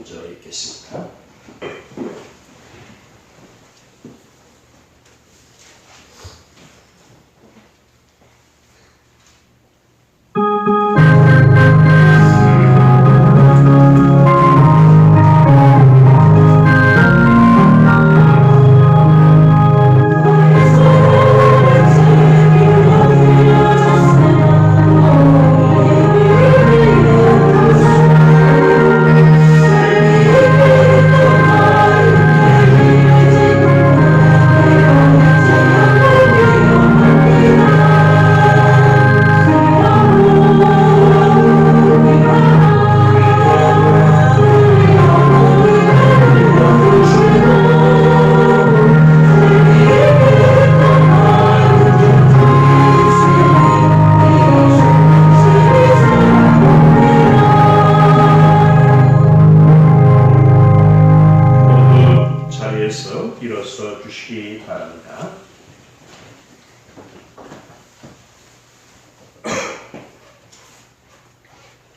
먼저 읽겠습니다. 일어서 주시기 바랍니다.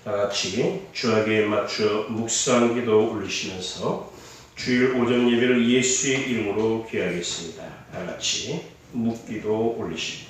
다 같이 주에게 맞춰 묵상기도 올리시면서 주일 오전 예배를 예수의 이름으로 기하겠습니다. 다 같이 묵기도 올리십니다.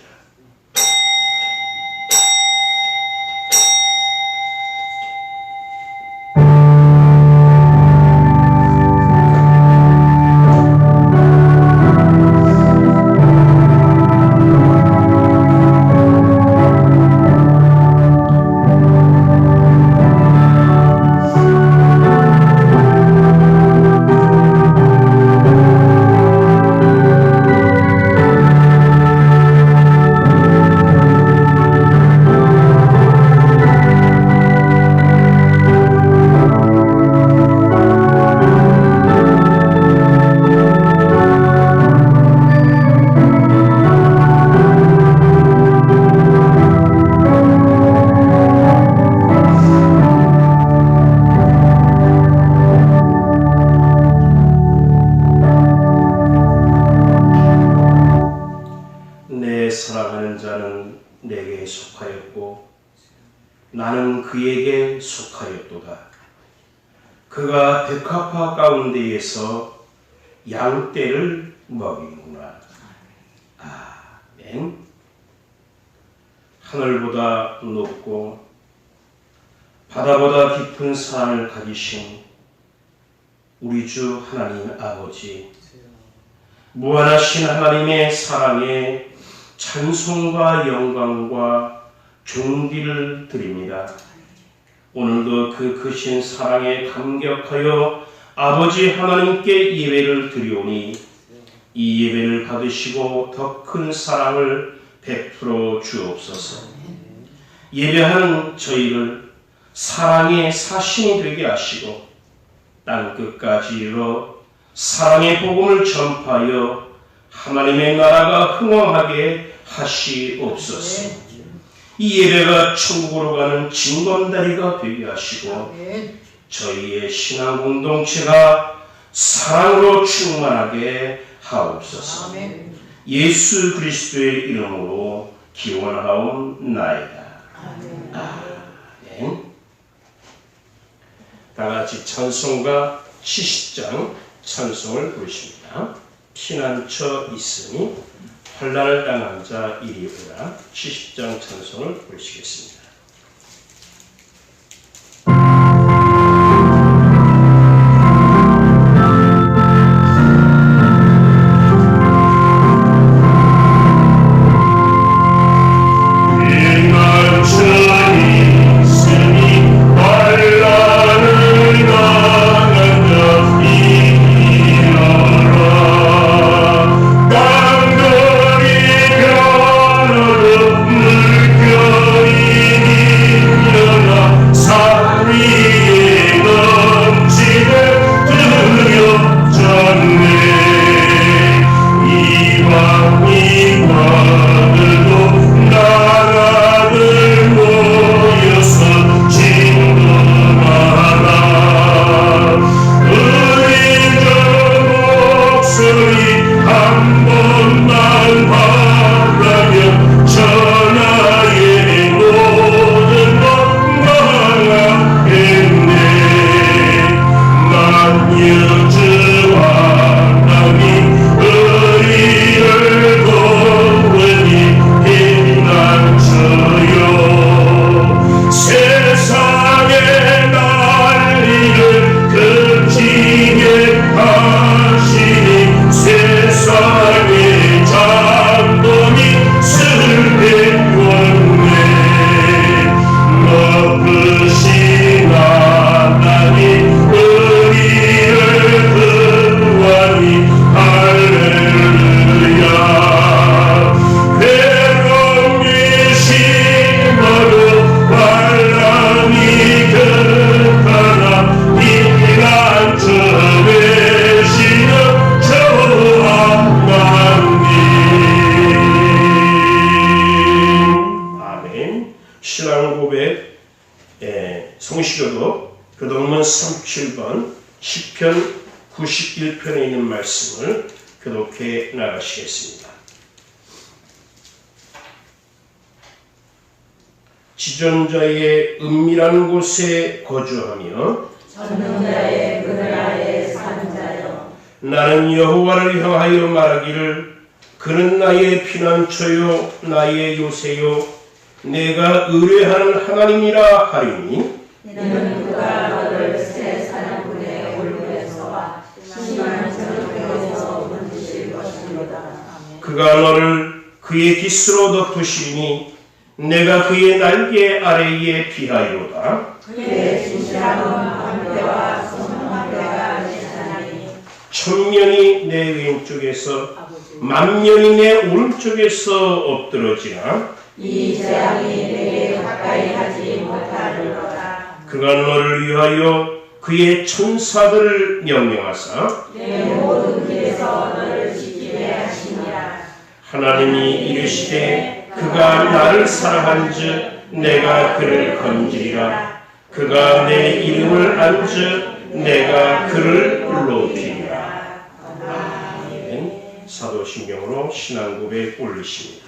사랑하는 자는 내게 속하였고 나는 그에게 속하였도다. 그가 백합화 가운데에서 양떼를 먹이는구나. 아멘. 하늘보다 높고 바다보다 깊은 사랑을 가지신 우리 주 하나님 아버지, 무한하신 하나님의 사랑에 찬송과 영광과 존귀를 드립니다. 오늘도 그 크신 사랑에 감격하여 아버지 하나님께 예배를 드리오니 이 예배를 받으시고 더 큰 사랑을 베풀어 주옵소서. 예배하는 저희를 사랑의 사신이 되게 하시고 땅끝까지 이르러 사랑의 복음을 전파하여 하나님의 나라가 흥왕하게 하시옵소서. 이 예배가 천국으로 가는 징검다리가 되게 하시고 저희의 신앙 공동체가 사랑으로 충만하게 하옵소서. 예수 그리스도의 이름으로 기원하옵나이다. 아멘. 다같이 찬송가 70장 찬송을 부르십니다. 피난처 있으니 환난을 당한 자 이리 오라. 70장 찬송을 부르시겠습니다. 이 7번 시편 91편에 있는 말씀을 교독해 나가시겠습니다. 지존자의 은밀한 곳에 거주하며 전능자의 그늘 아래 사는 자여, 나는 여호와를 향하여 말하기를 그는 나의 피난처요 나의 요새요 내가 의뢰하는 하나님이라 하리니 이는 그가 너를 새 사냥꾼의 올무에서와 심한 전쟁에서 건지실 것입니다. 그가 너를 그의 깃으로 덮으시니 내가 그의 날개 아래에 피하리로다. 그의 진실함은 방패와 성방패가 되사나니 천년이 내 왼쪽에서 만년이 내 오른쪽에서 엎드러지나 이 재앙이 내게 가까이 하지 못하리로다. 그가 너를 위하여 그의 천사들을 명령하사 내 모든 길에서 너를 지키게 하시니라. 하나님이 이르시되 그가 나를 사랑한즉 내가 그를 건지리라. 그가 내 이름을 안즉 내가 그를 높이리라. 아멘. 사도신경으로 신앙고백 올리십니다.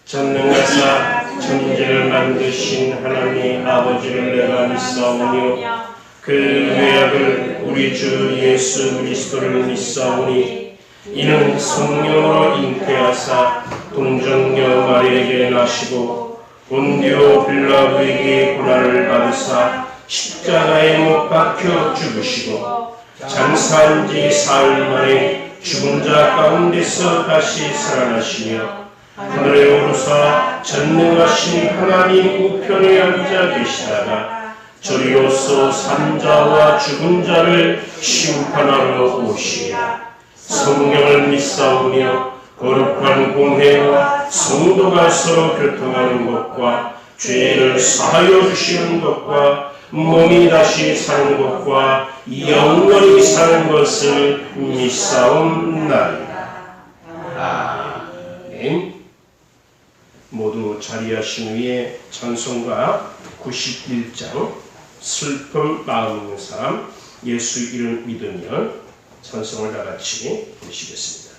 전능하사 천지를 만드신 하나님 아버지를 내가 믿사오며 그 외아들 우리 주 예수 그리스도를 믿사오니 이는 성령으로 잉태하사 동정녀 마리에게 나시고 본디오 빌라도에게 고난을 받으사 십자가에 못 박혀 죽으시고 장사한 지 사흘 만에 죽은 자 가운데서 다시 살아나시며 하늘에 오르사 전능하신 하나님 우편에 앉아 계시다가 저리로서 산자와 죽은 자를 심판하러 오시리라. 성령을 믿사오며 거룩한 공회와 성도가 서로 교통하는 것과 죄를 사하여 주시는 것과 몸이 다시 사는 것과 영원히 사는 것을 믿사옵나이다. 아멘. 모두 자리하신 후에 찬송가 91장 슬픔 마음 있는 사람 예수 이름 믿으며 찬송을 다 같이 부르시겠습니다.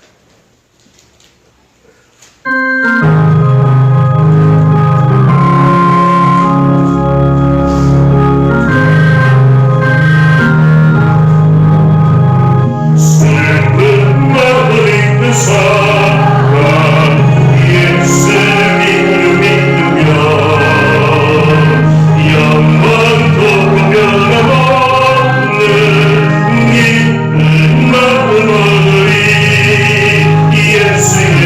슬픈 마음 있는 사람 예수 이름 믿으며 영원토록 변함없는 기쁜 마음 얻으리. 예수의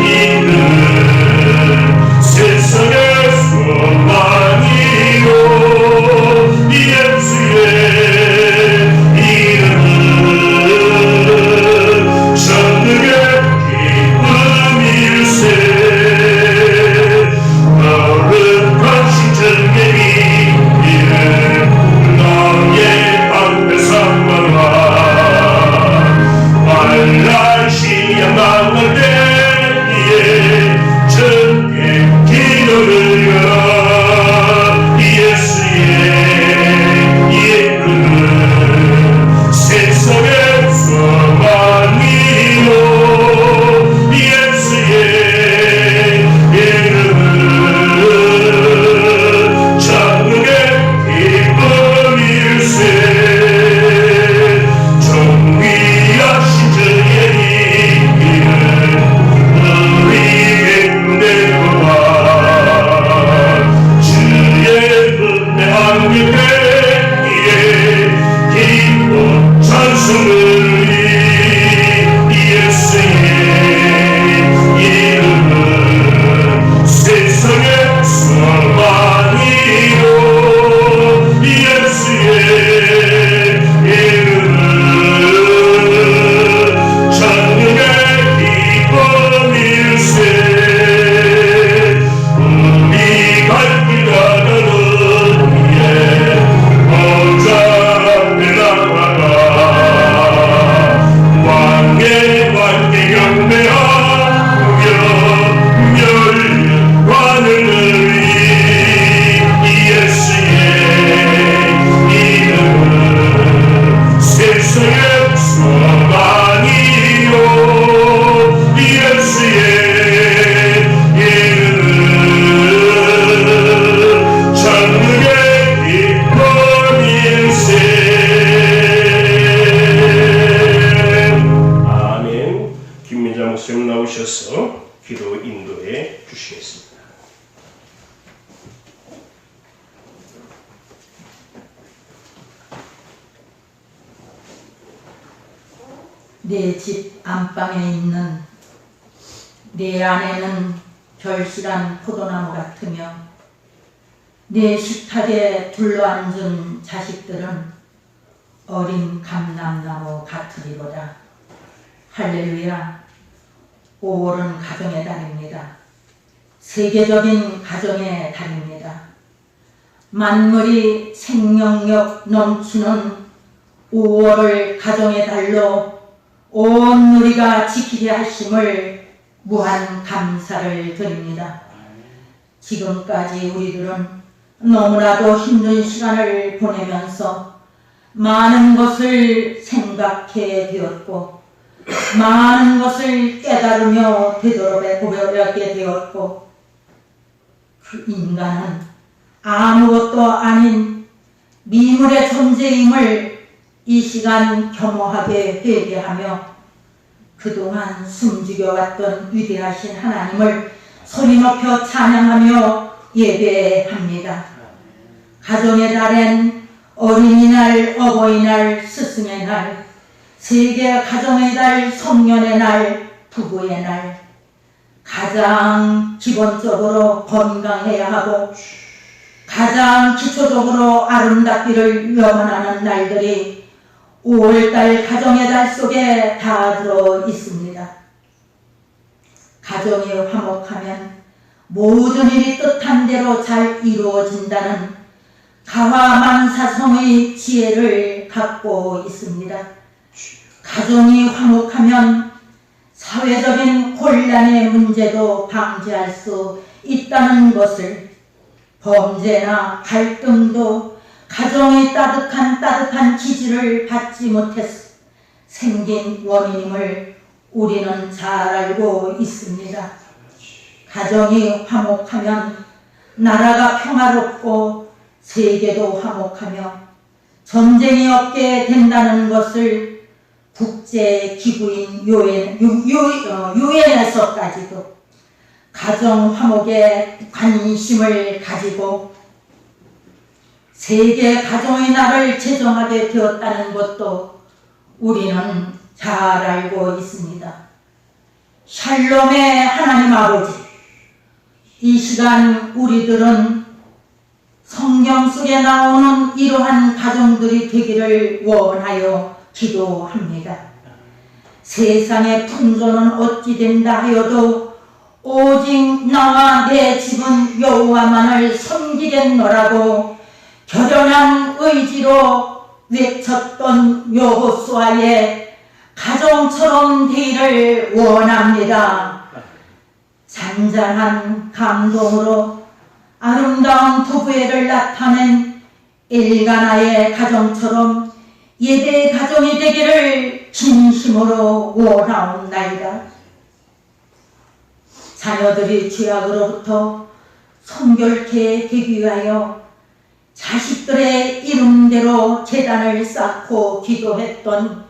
이름 세상의 소망이요 예수의 이름은 전능의 기쁨일세. 거룩한 신전개비 이름 너의 방패 삼아라. 환란시 양망할 때에 전개 기도를 열어. 예수의 이름은 세상의 소망이요 예수의 이름은 전능의 기쁨일세. 정의하신 주의 이름 우리의 은혜와 주의 은혜 함께 되기에 기뻐 찬송을 예수의 이름은 세상의 소망이요 예수의 이름은 전능의 기쁨일세. 우리 갈 길 가는 위에 보좌 앞에 나아가 왕의 왕께 경배하며 멸관을 예수의 이름은 나오셔서 기도 인도해 주시겠습니다. 내 집 안방에 있는 내 아내는 결실한 포도나무 같으며 내 식탁에 둘러앉은 자식들은 어린 감람나무 같으리로다. 할렐루야. 5월은 가정의 달입니다. 세계적인 가정의 달입니다. 만물이 생명력 넘치는 5월을 가정의 달로 온 우리가 지키게 하심을 무한 감사를 드립니다. 지금까지 우리들은 너무나도 힘든 시간을 보내면서 많은 것을 생각해 되었고 많은 것을 깨달으며 되돌아보게 되었고 그 인간은 아무것도 아닌 미물의 존재임을 이 시간 겸허하게 회개하며 그동안 숨죽여왔던 위대하신 하나님을 소리 높여 찬양하며 예배합니다. 가정의 달엔 어린이날, 어버이날, 스승의 날, 세계 가정의 달, 성년의 날, 부부의 날, 가장 기본적으로 건강해야 하고 가장 기초적으로 아름답기를 염원하는 날들이 5월달 가정의 달 속에 다 들어 있습니다. 가정이 화목하면 모든 일이 뜻한 대로 잘 이루어진다는 가화만사성의 지혜를 갖고 있습니다. 가정이 화목하면 사회적인 혼란의 문제도 방지할 수 있다는 것을, 범죄나 갈등도 가정의 따뜻한 기질을 받지 못해서 생긴 원인임을 우리는 잘 알고 있습니다. 가정이 화목하면 나라가 평화롭고 세계도 화목하며 전쟁이 없게 된다는 것을 국제기구인 유엔에서까지도 가정 화목에 관심을 가지고 세계 가정의 날을 제정하게 되었다는 것도 우리는 잘 알고 있습니다. 샬롬의 하나님 아버지, 이 시간 우리들은 성경 속에 나오는 이러한 가정들이 되기를 원하여 기도합니다. 세상의 풍조는 어찌 된다 하여도 오직 나와 내 집은 여호와만을 섬기겠노라고 결연한 의지로 외쳤던 여호수아의 가정처럼 되기를 원합니다. 잔잔한 감동으로 아름다운 부부애를 나타낸 엘가나의 가정처럼 예배의 가정이 되기를 진심으로 원하옵나이다. 자녀들이 죄악으로부터 성결케 되기 위하여 자식들의 이름대로 제단을 쌓고 기도했던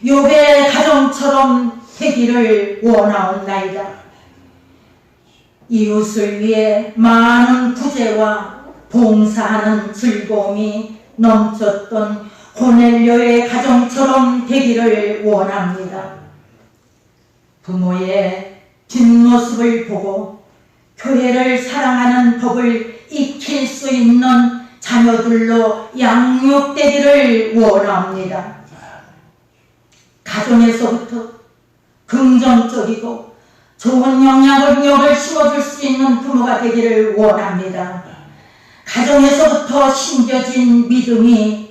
욥의 가정처럼 되기를 원하옵나이다. 이웃을 위해 많은 구제와 봉사하는 즐거움이 넘쳤던 고넬료의 가정처럼 되기를 원합니다. 부모의 뒷모습을 보고 교회를 사랑하는 법을 익힐 수 있는 자녀들로 양육되기를 원합니다. 가정에서부터 긍정적이고 좋은 영향력을 심어줄 수 있는 부모가 되기를 원합니다. 가정에서부터 심겨진 믿음이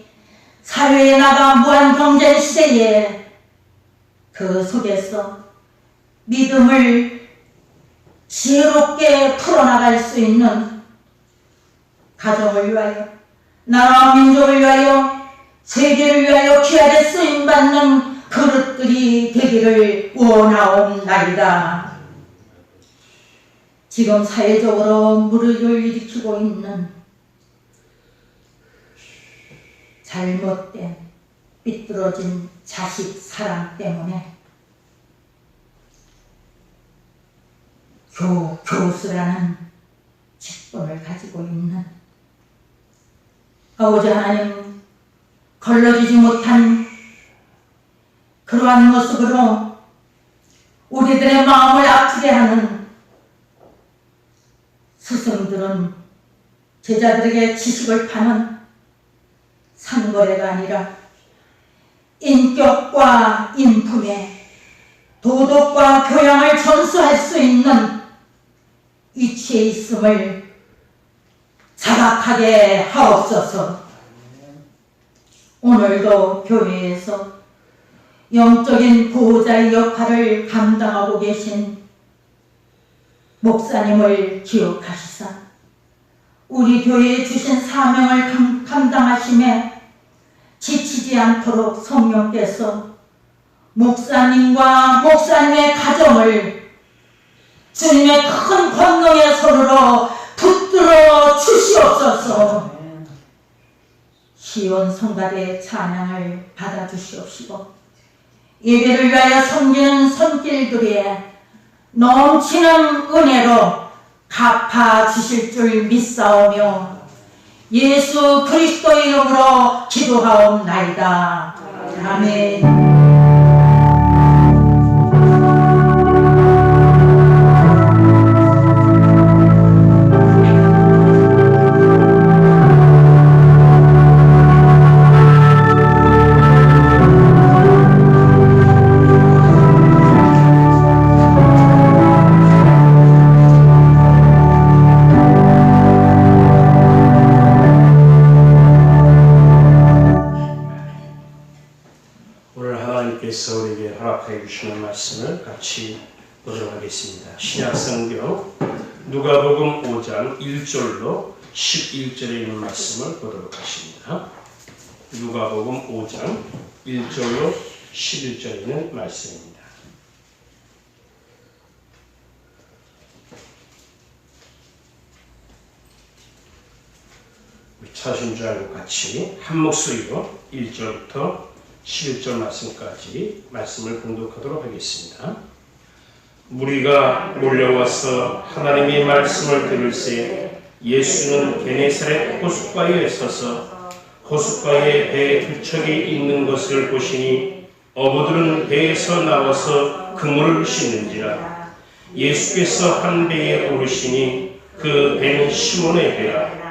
사회에 나가 무한경제 시대에 그 속에서 믿음을 지혜롭게 풀어나갈 수 있는 가정을 위하여, 나라와 민족을 위하여, 세계를 위하여 귀하게 쓰임받는 그릇들이 되기를 원하옵나이다. 지금 사회적으로 물을 일으키고 있는 잘못된 삐뚤어진 자식 사랑 때문에 교수라는 직분을 가지고 있는 아버지 하나님, 걸러지지 못한 그러한 모습으로 우리들의 마음을 아프게 하는 스승들은 제자들에게 지식을 파는 상거래가 아니라 인격과 인품에 도덕과 교양을 전수할 수 있는 위치에 있음을 자각하게 하옵소서. 오늘도 교회에서 영적인 보호자의 역할을 감당하고 계신 목사님을 기억하시사 우리 교회에 주신 사명을 감당하심에 지치지 않도록 성령께서 목사님과 목사님의 가정을 주님의 큰 권능의 손으로 붙들어 주시옵소서. 시온 성가대의 찬양을 받아주시옵시고 예배를 위하여 섬기는 손길들에 넘치는 은혜로 갚아주실 줄 믿사오며 예수 그리스도의 이름으로 기도하옵나이다. 아멘. 하나님께서 우리에게 허락해 주시는 말씀을 같이 보도록 하겠습니다. 신약성경 누가복음 5장 1절로 11절에 있는 말씀을 보도록 하십니다. 누가복음 5장 1절로 11절에 있는 말씀입니다. 찾으신 줄 알고 같이 한 목소리로 1절부터 11절 말씀까지 말씀을 공독하도록 하겠습니다. 무리가 몰려와서 하나님의 말씀을 들을새 예수는 게네사렛 호숫가에 서서 호숫가에 배 두 척이 있는 것을 보시니 어부들은 배에서 나와서 그물을 씻는지라. 예수께서 한 배에 오르시니 그 배는 시몬의 배라.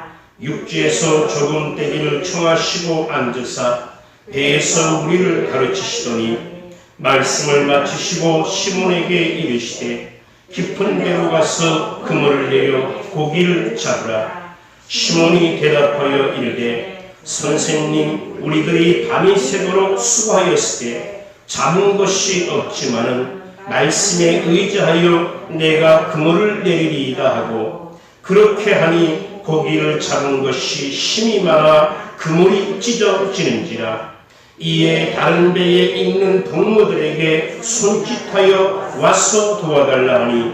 육지에서 조금 떼기를 청하시고 앉으사 배에서 우리를 가르치시더니 말씀을 마치시고 시몬에게 이르시되 깊은 배로 가서 그물을 내려 고기를 잡으라. 시몬이 대답하여 이르되 선생님, 우리들이 밤이 새도록 수고하였을 때 잡은 것이 없지만은 말씀에 의지하여 내가 그물을 내리리이다 하고 그렇게 하니 고기를 잡은 것이 힘이 많아 그물이 찢어지는지라. 이에 다른 배에 있는 동무들에게 손짓하여 와서 도와달라 하니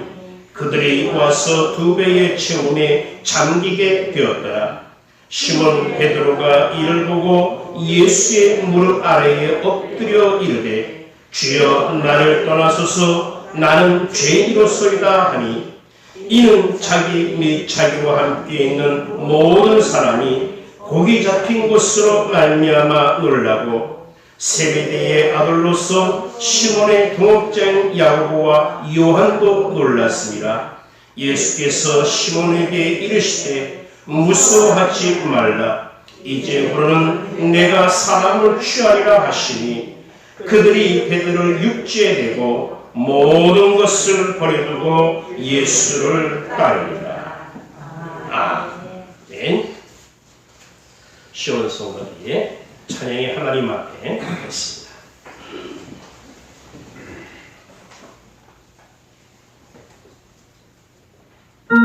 그들이 와서 두 배의 체온에 잠기게 되었더라. 시몬 베드로가 이를 보고 예수의 무릎 아래에 엎드려 이르되 주여 나를 떠나소서 나는 죄인이로소이다 하니 이는 자기 및 자기와 함께 있는 모든 사람이 고기 잡힌 것으로 말미암아 놀라고 세베대의 아들로서 시몬의 동업자인 야고보와 요한도 놀랐습니다. 예수께서 시몬에게 이르시되 무서워하지 말라. 이제부로는 내가 사람을 취하리라 하시니 그들이 베드로를 육지에 대고 모든 것을 버려두고 예수를 따르니라. 아멘. 시온 성가대의 찬양이 하나님 앞에 했습니다. 주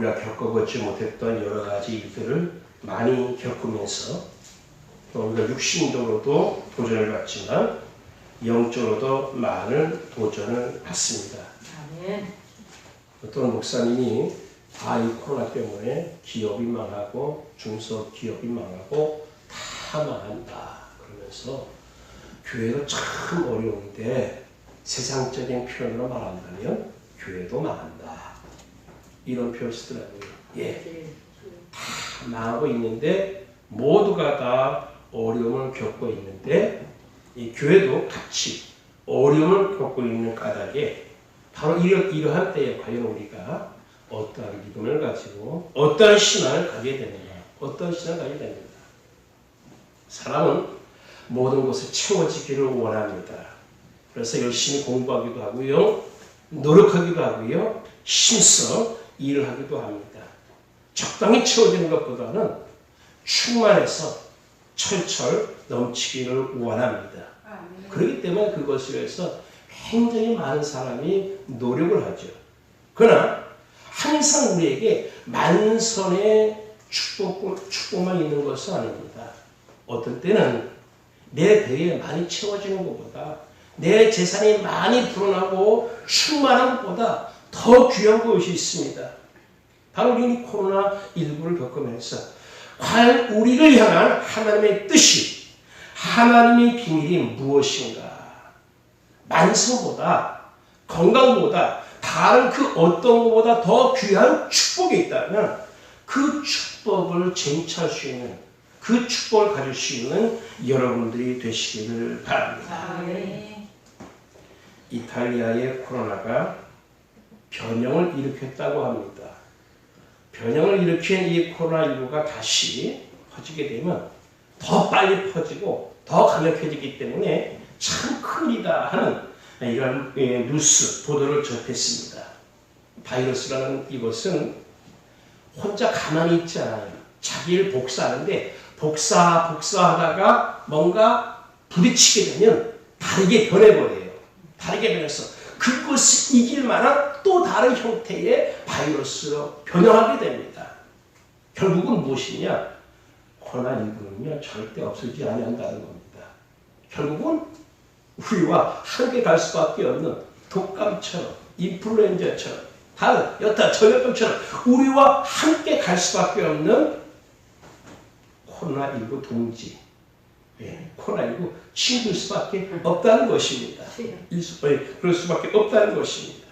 우리가 겪어보지 못했던 여러 가지 일들을 많이 겪으면서 또 우리가 육신적으로도 도전을 받지만 영적으로도 많은 도전을 받습니다. 아멘. 어떤 목사님이 이 코로나 때문에 기업이 망하고 중소기업이 망하고 다 망한다 그러면서 교회도 참 어려운데 세상적인 표현으로 말한다면 교회도 망한다 이런 표현을 쓰더라고요. 다 망하고 있는데 모두가 다 어려움을 겪고 있는데 이 교회도 같이 어려움을 겪고 있는 까닭에 바로 이러한 때에 과연 우리가 어떠한 믿음을 가지고 어떠한 신앙을 가져야 되느냐, 어떠한 신앙을 가져야 됩니다. 사람은 모든 것을 채워지기를 원합니다. 그래서 열심히 공부하기도 하고요, 노력하기도 하고요, 힘써 일을 하기도 합니다. 적당히 채워지는 것보다는 충만해서 철철 넘치기를 원합니다. 그렇기 때문에 그것을 위해서 굉장히 많은 사람이 노력을 하죠. 그러나 항상 우리에게 만선의 축복만 있는 것은 아닙니다. 어떤 때는 내 배에 많이 채워지는 것보다 내 재산이 많이 불어나고 충만한 것보다 더 귀한 것이 있습니다. 바로 우리는 코로나19를 겪으면서 과연 우리를 향한 하나님의 뜻이, 하나님의 비밀이 무엇인가? 만성보다, 건강보다, 다른 그 어떤 것보다 더 귀한 축복이 있다면 그 축복을 쟁취할 수 있는, 그 축복을 가질 수 있는 여러분들이 되시기를 바랍니다. 이탈리아의 코로나가 변형을 일으켰다고 합니다. 변형을 일으킨 이 코로나19가 다시 퍼지게 되면 더 빨리 퍼지고 더 강력해지기 때문에 참 큰일이다 하는 이런 뉴스 보도를 접했습니다. 바이러스라는 이것은 혼자 가만히 있지 않아요. 자기 일 복사하는데 복사하다가 뭔가 부딪히게 되면 다르게 변해버려요. 다르게 변해서 그것을 이길 만한 또 다른 형태의 바이러스로 변형하게 됩니다. 결국은 무엇이냐? 코로나19는요 절대 없어지지 않는다는 겁니다. 결국은 우리와 함께 갈 수밖에 없는 독감처럼, 인플루엔자처럼, 다른 여타 전염병처럼 우리와 함께 갈 수밖에 없는 코로나19 동지, 코로나19 친구일 수밖에 없다는 것입니다. 그럴 수밖에 없다는 것입니다.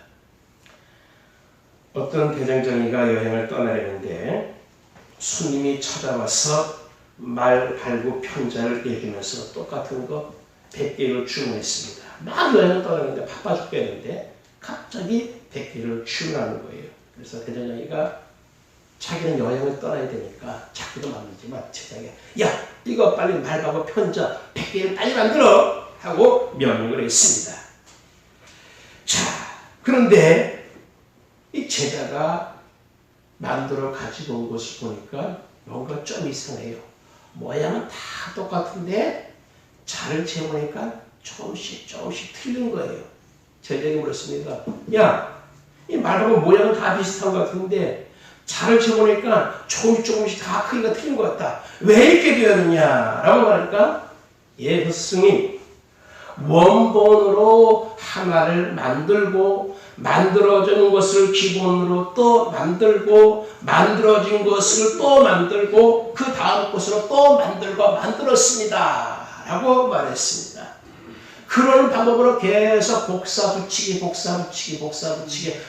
어떤 대장정이가 여행을 떠나려는데 손님이 찾아와서 말 갈고 편지를 내주면서 똑같은 거 100개를 주문했습니다. 막 여행을 떠나는데 바빠 죽겠는데 갑자기 100개를 주문하는 거예요. 그래서 대장장이가 자기는 여행을 떠나야 되니까 자기도 만들지만 제자에게 야 이거 빨리 말하고 편자 100개를 빨리 만들어 하고 명령을 했습니다. 자 그런데 이 제자가 만들어 가지고 온 것을 보니까 뭔가 좀 이상해요. 모양은 다 똑같은데 자를 재보니까 조금씩 틀린 거예요. 제자에게 물었습니다. 야 이 말하고 모양은 다 비슷한 것 같은데 자를 재보니까 조금씩 다 크기가 틀린 것 같다. 왜 이렇게 되었느냐? 라고 말하니까 예, 그 스승님 원본으로 하나를 만들고 만들어진 것을 기본으로 또 만들고 만들어진 것을 또 만들고 그 다음 것으로 또 만들고 만들었습니다. 라고 말했습니다. 그런 방법으로 계속 복사 붙이기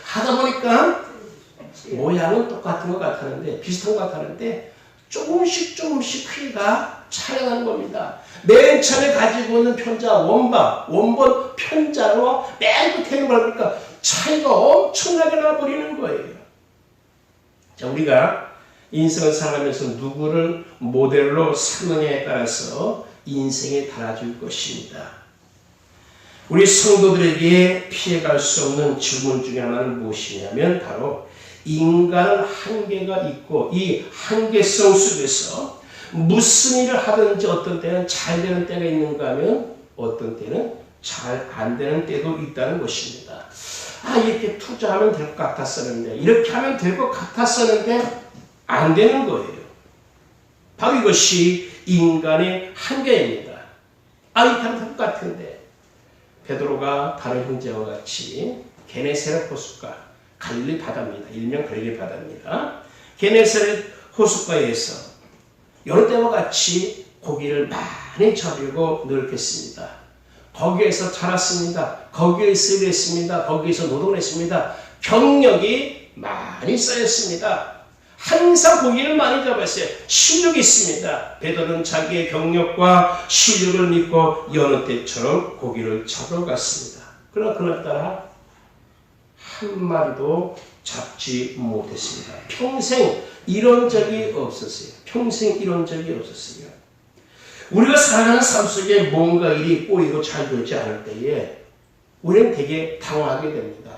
하다 보니까 모양은 똑같은 것 같았는데 비슷한 것 같았는데 조금씩 크기가 차이나는 겁니다. 맨 처음에 가지고 있는 편자 원본 편자로 맨 끝에 있는 걸 보니까 차이가 엄청나게 나버리는 거예요. 자, 우리가 인생을 살아가면서 누구를 모델로 삼느냐에 따라서 인생이 달라질 것입니다. 우리 성도들에게 피해갈 수 없는 질문 중에 하나는 무엇이냐면 바로 인간은 한계가 있고 이 한계성 속에서 무슨 일을 하든지 어떤 때는 잘 되는 때가 있는가 하면 어떤 때는 잘 안 되는 때도 있다는 것입니다. 이렇게 투자하면 될 것 같았었는데, 이렇게 하면 될 것 같았었는데 안 되는 거예요. 바로 이것이 인간의 한계입니다. 이렇게 하면 될 것 같은데, 베드로가 다른 형제와 같이 게네사렛 호숫가, 갈릴리 바다입니다. 일명 갈릴리 바다입니다. 게네사렛 호숫가에서 여러 때와 같이 고기를 많이 잡으려고 노력했습니다. 거기에서 자랐습니다. 거기에서 일했습니다. 거기에서 노동을 했습니다. 경력이 많이 쌓였습니다. 항상 고기를 많이 잡았어요. 실력이 있습니다. 베드로는 자기의 경력과 실력을 믿고 여느 때처럼 고기를 잡으러 갔습니다. 그러나 그날따라 한 마리도 잡지 못했습니다. 평생 이런 적이 없었어요. 평생 이런 적이 없었어요. 우리가 살아가는 삶 속에 뭔가 일이 꼬이고 잘 되지 않을 때에 우리는 되게 당황하게 됩니다.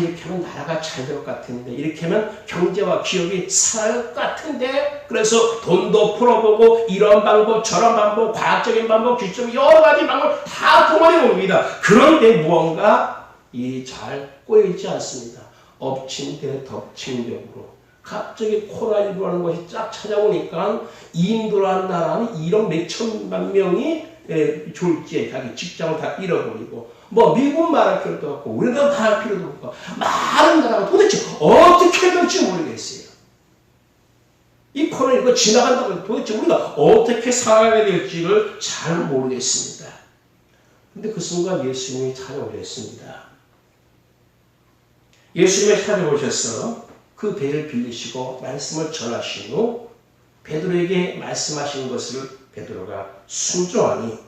이렇게 하면 나라가 잘 될 것 같은데, 이렇게 하면 경제와 기업이 살아갈 것 같은데, 그래서 돈도 풀어보고 이런 방법 저런 방법, 과학적인 방법, 기술적인 여러 가지 방법 다 동원해 봅니다. 그런데 무언가 일이 잘 꼬이지 않습니다. 엎친 데 덮친 격으로 갑자기 코로나19라는 것이 쫙 찾아오니까 인도라는 나라는 1억 몇천만 명이 졸지에 자기 직장을 다 잃어버리고, 미국 말할 필요도 없고 우리나라 말할 필요도 없고 많은 나라가 도대체 어떻게 될지 모르겠어요. 이 코로나19가 지나간다고 해도 도대체 우리가 어떻게 살아가야 될지를 잘 모르겠습니다. 근데 그 순간 예수님이 찾아오셨습니다. 예수님이 찾아오셔서 그 배를 빌리시고 말씀을 전하신 후 베드로에게 말씀하신 것을 베드로가 순종하니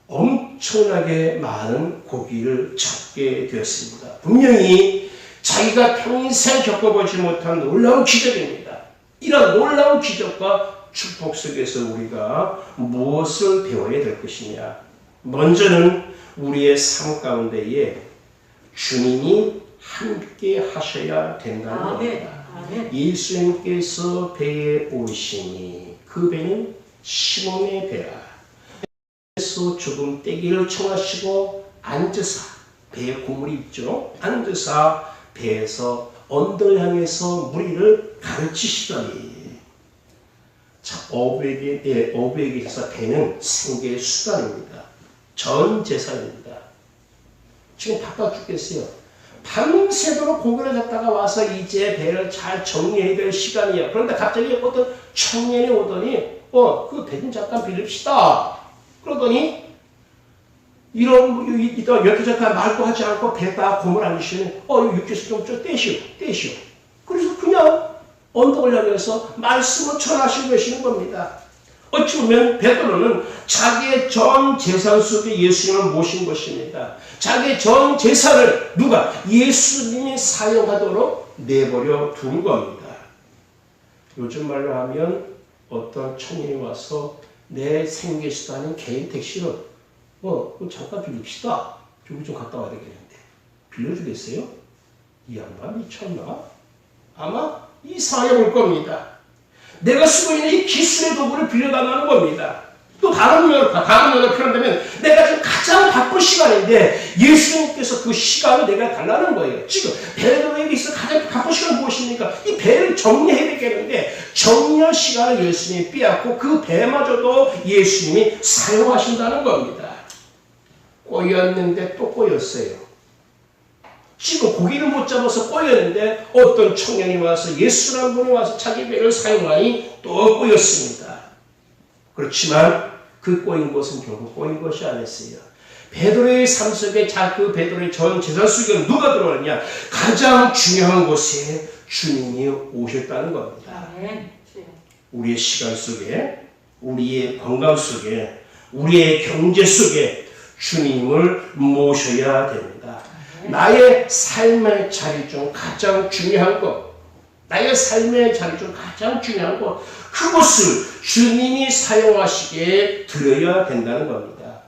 엄청나게 많은 고기를 잡게 되었습니다. 분명히 자기가 평생 겪어보지 못한 놀라운 기적입니다. 이런 놀라운 기적과 축복 속에서 우리가 무엇을 배워야 될 것이냐? 먼저는 우리의 삶 가운데에 주님이 함께 하셔야 된다는 겁니다. 예수님께서 배에 오시니 그 배는 시몬의 배라. 그래서 조금 떼기를 청하시고 앉으사, 배에 고물이 있죠. 앉으사 배에서 언덕을 향해서 무리를 가르치시더니, 어부에게 있어서 배는 생계의 수단입니다. 전 재산입니다. 지금 바빠 죽겠어요. 밤새도록 고기를 잡다가 와서 이제 배를 잘 정리해야 될 시간이야. 그런데 갑자기 어떤 청년이 오더니 그 배 좀 잠깐 빌립시다. 그러더니 이렇게 저렇게 말도 하지 않고 배에다 고물 안 주시면 육지에서 좀 떼시오. 그래서 그냥 언덕을 향해서 말씀을 전하시고 계시는 겁니다. 어찌 보면 베드로는 자기의 전 재산 속에 예수님을 모신 것입니다. 자기의 전 재산을 누가? 예수님이 사용하도록 내버려 둔 겁니다. 요즘 말로 하면 어떤 청년이 와서 내 생계수단인 개인 택시를 잠깐 빌립시다. 여기 좀 갔다 와야 되겠는데 빌려주겠어요? 이 양반 미쳤나? 아마 이상하게 볼 겁니다. 내가 쓰고 있는 이 기술의 도구를 빌려달라는 겁니다. 또 다른 면으로 표현되면 내가 지금 가장 바쁜 시간인데 예수님께서 그 시간을 내가 달라는 거예요. 지금 베드로에게 있어 가장 바쁜 시간은 무엇입니까? 이 배를 정리해야 되겠는데 정리할 시간을 예수님이 빼앗고 그 배마저도 예수님이 사용하신다는 겁니다. 꼬였는데 또 꼬였어요. 지금 고기를 못 잡아서 꼬였는데 어떤 청년이 와서 예수라는 분이 와서 자기 배를 사용하니 또 꼬였습니다. 그렇지만 그 꼬인 것은 결국 꼬인 것이 아니었어요. 베드로의 삶 속에 그 베드로의 전 재산 속에 누가 들어왔냐? 가장 중요한 곳에 주님이 오셨다는 겁니다. 우리의 시간 속에, 우리의 건강 속에, 우리의 경제 속에 주님을 모셔야 됩니다. 나의 삶의 자리 중 가장 중요한 것, 나의 삶의 자리 중 가장 중요한 것, 그것을 주님이 사용하시기에 드려야 된다는 겁니다.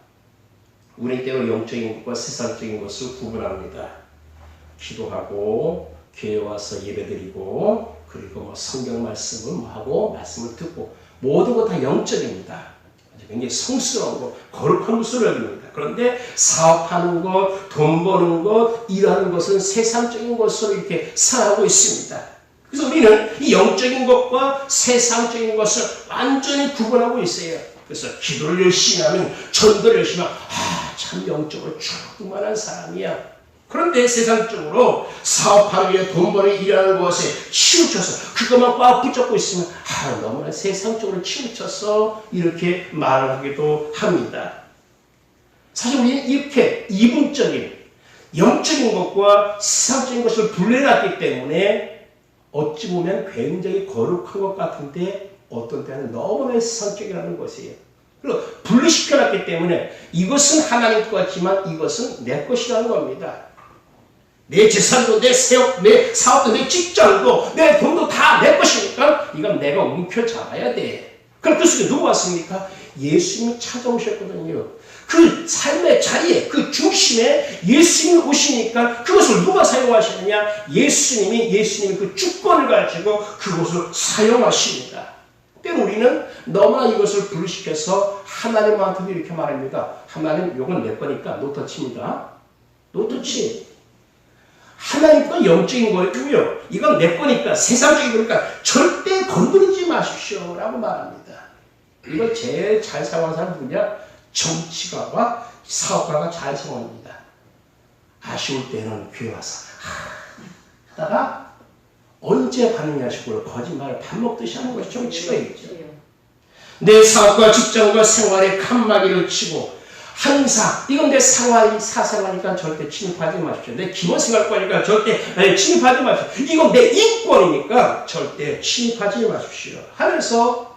우리 때로 영적인 것과 세상적인 것을 구분합니다. 기도하고 교회 와서 예배드리고 그리고 성경 말씀을 하고 말씀을 듣고 모든 것 다 영적입니다. 굉장히 성스러운 거, 거룩한 것으로 여깁니다. 그런데 사업하는 것, 돈 버는 것, 일하는 것은 세상적인 것으로 이렇게 살아가고 있습니다. 그래서 우리는 이 영적인 것과 세상적인 것을 완전히 구분하고 있어요. 그래서 기도를 열심히 하면, 전도를 열심히 하면 참 영적으로 충만한 사람이야. 그런데 세상적으로 사업하기 위해 돈 버는 일하는 것에 치우쳐서 그것만 꽉 붙잡고 있으면 너무나 세상적으로 치우쳐서 이렇게 말하기도 합니다. 사실 우리는 이렇게 이분적인 영적인 것과 세상적인 것을 분리해놨기 때문에 어찌 보면 굉장히 거룩한 것 같은데 어떤 때는 너무나 세상적이라는 것이에요. 그리고 분리시켜놨기 때문에 이것은 하나님 것 같지만 이것은 내 것이라는 겁니다. 내 재산도, 내 사업도, 내 직장도, 내 돈도 다 내 것이니까 이건 내가 움켜잡아야 돼. 그럼 그 속에 누가 왔습니까? 예수님이 찾아오셨거든요. 그 삶의 자리에, 그 중심에 예수님이 오시니까 그것을 누가 사용하시느냐? 예수님이 그 주권을 가지고 그것을 사용하십니다. 때로 우리는 너무나 이것을 분리시켜서 하나님한테도 이렇게 말합니다. 하나님, 요건 내 거니까 노터치입니다. 노터치. 하나님 건 영적인 거고요. 이건 내 거니까, 세상적인 거니까 절대 건드리지 마십시오. 라고 말합니다. 이걸 제일 잘 사용하는 사람은 누구냐? 정치가와 사업가가 잘 사용합니다. 아쉬울 때는 교회 와서 하다가 언제 받느냐 식으로 거짓말을 밥 먹듯이 하는 것이 정치가있죠. 내 사업과 직장과 생활에 칸막이를 치고 항상 이건 내 사생활이니까 절대 침입하지 마십시오. 내 기본생활권이니까 절대 침입하지 마십시오. 이건 내 인권이니까 절대 침입하지 마십시오. 하면서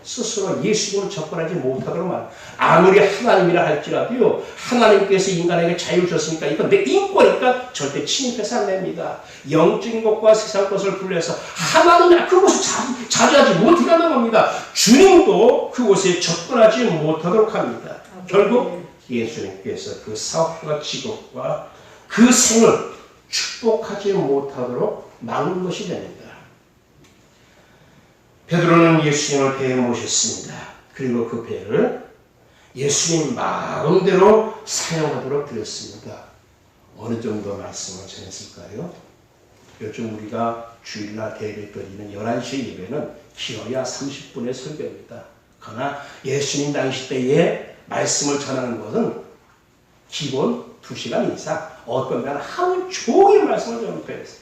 스스로 예수님을 접근하지 못하도록 말. 아무리 하나님이라 할지라도요. 하나님께서 인간에게 자유를 줬으니까 이건 내 인권이니까 절대 침입해서 안 됩니다. 영적인 것과 세상 것을 분리해서 하나님 그곳을 자제하지 못하게 하는 겁니다. 주님도 그곳에 접근하지 못하도록 합니다. 결국 예수님께서 그 사업과 직업과 그 생을 축복하지 못하도록 막는 것이 됩니다. 베드로는 예수님을 배에 모셨습니다. 그리고 그 배를 예수님 마음대로 사용하도록 드렸습니다. 어느 정도 말씀을 전했을까요? 요즘 우리가 주일날 대회 드리는 11시 예배는 길어야 30분의 설교입니다. 그러나 예수님 당시 때에 말씀을 전하는 것은 기본 2시간 이상, 어떤 때는 하루 종일 말씀을 전했어요.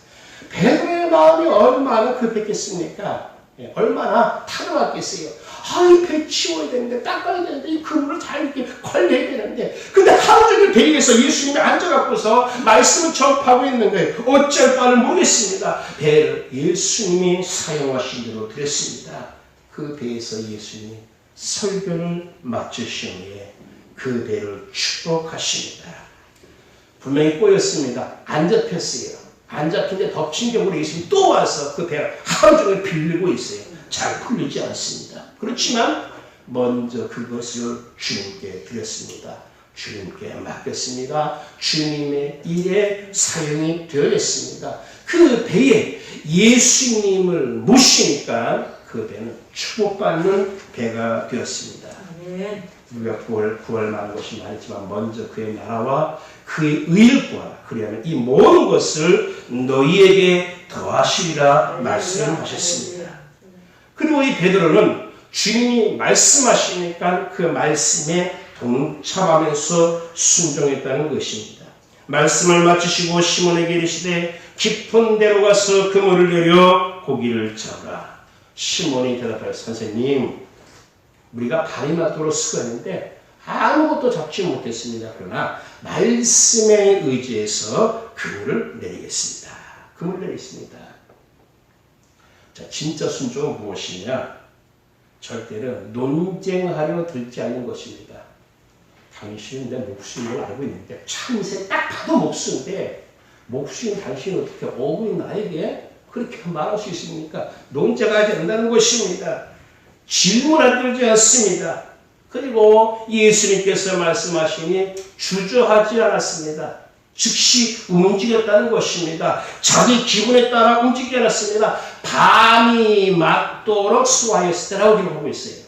베드로의 마음이 얼마나 급했겠습니까? 얼마나 타들어왔겠어요. 이 배 치워야 되는데, 닦아야 되는데, 이 그물을 잘 이렇게 관리해야 되는데. 근데 하루 종일 배 위에서 예수님이 앉아갖고서 말씀을 접하고 있는 거예요. 어쩔 바를 모르겠습니다. 배를 예수님이 사용하신 대로 드렸습니다. 그 배에서 예수님이 설교를 마치신 후에 그 배를 축복하십니다. 분명히 꼬였습니다. 안 잡혔어요. 안 잡힌데 덮친 경우로 예수님이 또 와서 그 배를 하루 종일 빌리고 있어요. 잘 풀리지 않습니다. 그렇지만 먼저 그것을 주님께 드렸습니다. 주님께 맡겼습니다. 주님의 일에 사용이 되었습니다. 그 배에 예수님을 모시니까 그 배는 축복받는 배가 되었습니다. 우리가 구할 것이 많지만 먼저 그의 나라와 그의 의를 구하라. 그리하면 이 모든 것을 너희에게 더하시리라 말씀하셨습니다. 그리고 이 베드로는 주님이 말씀하시니까 그 말씀에 동참하면서 순종했다는 것입니다. 말씀을 마치시고 시몬에게 이르시되 깊은 데로 가서 그물을 내려 고기를 잡으라. 시몬이 대답하여 선생님, 우리가 발이 맞도록 수고했는데 아무것도 잡지 못했습니다. 그러나 말씀에 의지해서 그물을 내리겠습니다. 그물을 내리겠습니다. 자, 진짜 순종은 무엇이냐? 절대로 논쟁하려 들지 않는 것입니다. 당신은 내 목숨을 알고 있는데, 참새 딱 봐도 목숨인데 목숨인 당신은 어떻게 어부인 나에게 그렇게 말할 수 있습니까? 논쟁하지 않는다는 것입니다. 질문하지 않습니다. 그리고 예수님께서 말씀하시니 주저하지 않았습니다. 즉시 움직였다는 것입니다. 자기 기분에 따라 움직이지 않았습니다. 밤이 맞도록 수고하였을 때라고 기록하고 있어요.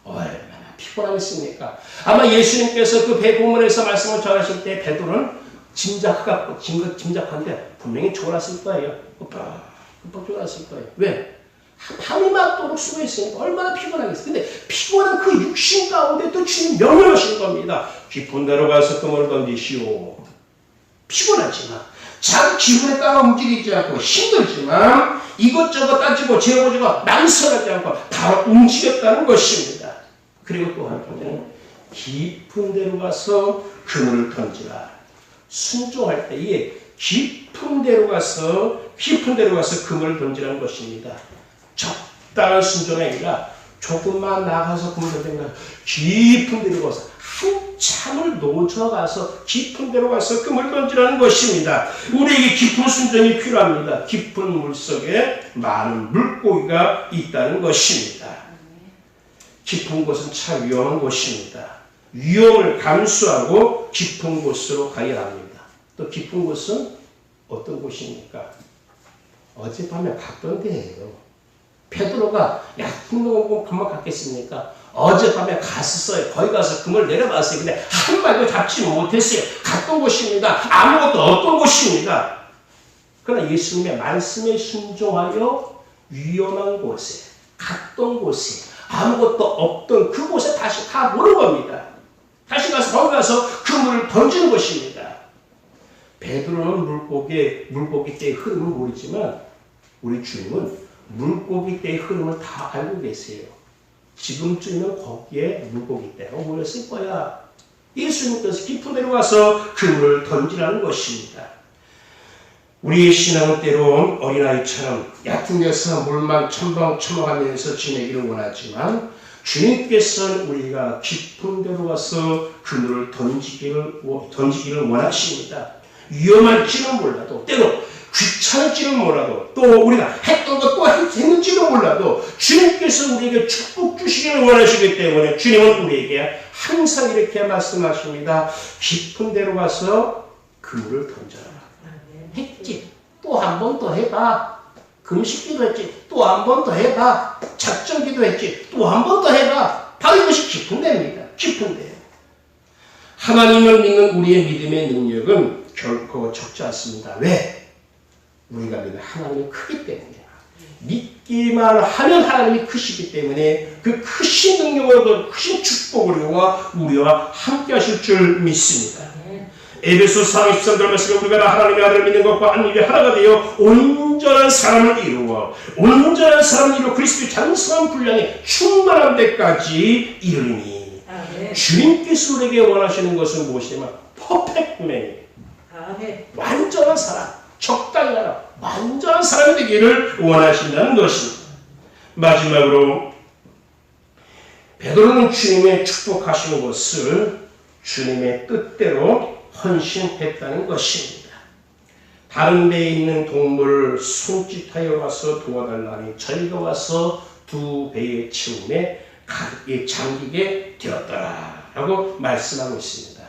얼마나 피곤하겠습니까? 아마 예수님께서 그 배고문에서 말씀을 전하실 때 베드로는 짐작한데 분명히 졸았을 거예요. 급박 졸았을 거예요. 왜? 밤이 맞도록 수고했으니까 얼마나 피곤하겠어요. 근데 피곤한 그 육신 가운데 또 주님 명령하신 겁니다. 깊은 데로 가서 그물을 던지시오. 피곤하지만 자기 기분에 따라 움직이지 않고 힘들지만 이것저것 따지고 재고지고 난설하지 않고 바로 움직였다는 것입니다. 그리고 또 한편에는 깊은 데로 가서 그물을 던지라. 순종할 때에 깊은 데로 가서 그물을 던지라는 것입니다. 적당한 순종이 아니라 조금만 나가서 그물 던지는 거 깊은 데로 가서 한참을 놓쳐가서 깊은 데로 가서 그물 던지라는 것입니다. 우리에게 깊은 순종이 필요합니다. 깊은 물속에 많은 물고기가 있다는 것입니다. 깊은 곳은 참 위험한 곳입니다. 위험을 감수하고 깊은 곳으로 가야 합니다. 또 깊은 곳은 어떤 곳입니까? 어젯밤에 갔던 데예요. 베드로가 얕은 거 금방 갔겠습니까? 어젯밤에 갔었어요. 거기 가서 그물 내려봤어요. 근데 한 마리도 잡지 못했어요. 갔던 곳입니다. 아무것도 없던 곳입니다. 그러나 예수님의 말씀에 순종하여 위험한 곳에, 갔던 곳에, 아무것도 없던 그곳에 다시 가보는 겁니다. 다시 가서 거기 가서 그물을 던지는 것입니다. 베드로는 물고기 떼의 흐름을 모르지만 우리 주님은 물고기 떼의 흐름을 다 알고 계세요. 지금쯤이면 거기에 물고기 떼가 모였을 거야. 예수님께서 깊은 데로 가서 그물을 던지라는 것입니다. 우리의 신앙은 때로 어린아이처럼 얕은 데서 물만 첨벙첨벙하면서 지내기를 원하지만 주님께서는 우리가 깊은 데로 가서 그물을 던지기를 원하십니다. 위험할지는 몰라도 때로 귀찮을지는 몰라도 또 우리가 했던 것 또 했는지도 몰라도 주님께서 우리에게 축복 주시기를 원하시기 때문에 주님은 우리에게 항상 이렇게 말씀하십니다. 깊은 데로 가서 그물을 던져라. 했지. 또 한 번 더 해봐. 금식기도 했지. 또 한 번 더 해봐. 작정기도 했지. 또 한 번 더 해봐. 바로 이것이 깊은 데입니다. 깊은 데. 하나님을 믿는 우리의 믿음의 능력은 결코 적지 않습니다. 왜? 우리가 믿는 하나님이 크기 때문에. 믿기만 하면 하나님이 크시기 때문에 그 크신 능력으로 그 크신 축복으로 우리와 함께 하실 줄 믿습니다. 에베소 4:23절 말씀에 우리가 하나님의 아들을 믿는 것과 한 입이 하나가 되어 온전한 사람을 이루어 그리스도의 장성한 분량에 충만한 데까지 이르니 주님께서 우리에게 원하시는 것은 무엇이냐면 퍼펙트맨, 완전한 사람, 적당히 하나 완전한 사람이 되기를 원하신다는 것입니다. 마지막으로 베드로는 주님의 축복하시는 것을 주님의 뜻대로 헌신했다는 것입니다. 다른 데에 있는 동물을 손짓하여 와서 도와달라니 저희가 와서 두 배의 채움에 가득히 잠기게 되었더라 라고 말씀하고 있습니다.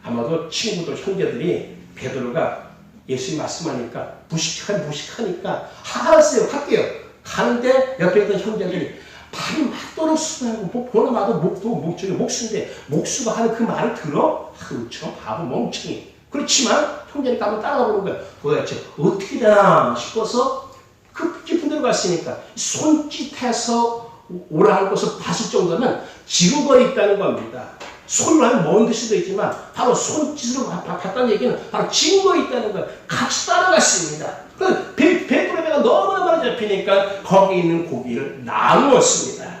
아마도 친구들, 형제들이 베드로가 예수님 말씀하니까 무식하니까 알았어요, 갈게요. 가는데 옆에 있던 형제들이 발이 맞도록 수고하고 보나 마도 목수인데 목수가 하는 그 말을 들어? 저 바보 멍청이. 그렇지만 형제니까 한번 따라가 보는 거야. 도대체 어떻게 되나 싶어서 그 깊은 데로 갔으니까 손짓해서 오라는 것을 봤을 정도면 지루거리 있다는 겁니다. 손으로 하면 먼 듯이 수도 있지만 바로 손짓으로 봤다는 얘기는 바로 증거 있다는 걸 같이 따라갔습니다. 베드로의 배가 너무나 많이 잡히니까 거기 있는 고기를 나누었습니다.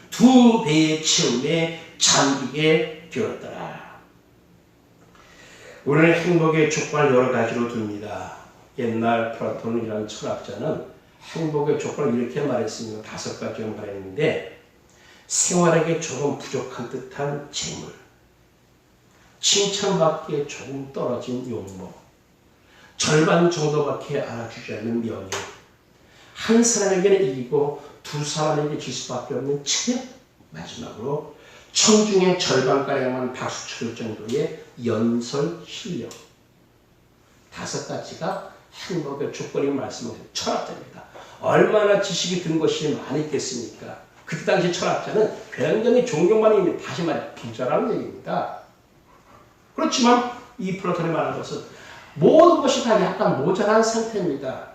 두 배의 채움에 잠기게 되었더라. 우리는 행복의 조건을 여러 가지로 둡니다. 옛날 플라톤이라는 철학자는 행복의 조건을 이렇게 말했습니다. 5가지를 말했는데 생활에게 조금 부족한 듯한 재물, 칭찬받기에 조금 떨어진 용모, 절반 정도밖에 알아주지 않는 명예, 한 사람에게는 이기고 두 사람에게 질 수밖에 없는 체력, 마지막으로 청중의 절반가량만 박수 쳐줄 정도의 연설 실력. 5가지가 행복의 조건이 말씀하신 철학자입니다. 얼마나 지식이 든 것이 많이 있겠습니까? 그때 당시 철학자는 굉장히 존경받는 의미, 다시 말해 부자라는 얘기입니다. 그렇지만 이 플라톤이 말하는 것은 모든 것이 다 약간 모자란 상태입니다.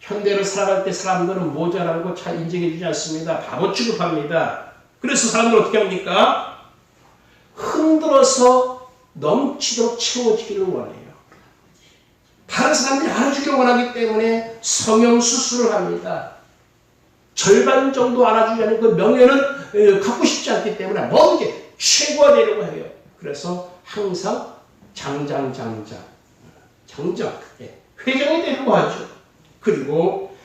현대를 살아갈 때 사람들은 모자란 거 잘 인정해 주지 않습니다. 바보 취급합니다. 그래서 사람들은 어떻게 합니까? 흔들어서 넘치도록 채워지기를 원해요. 다른 사람들이 알아주기를 원하기 때문에 성형수술을 합니다. 절반 정도 알아주자는 그 명예는 갖고 싶지 않기 때문에 모든 게 최고화되려고 해요. 그래서 항상 장장, 회장이 되려고 하죠. 그리고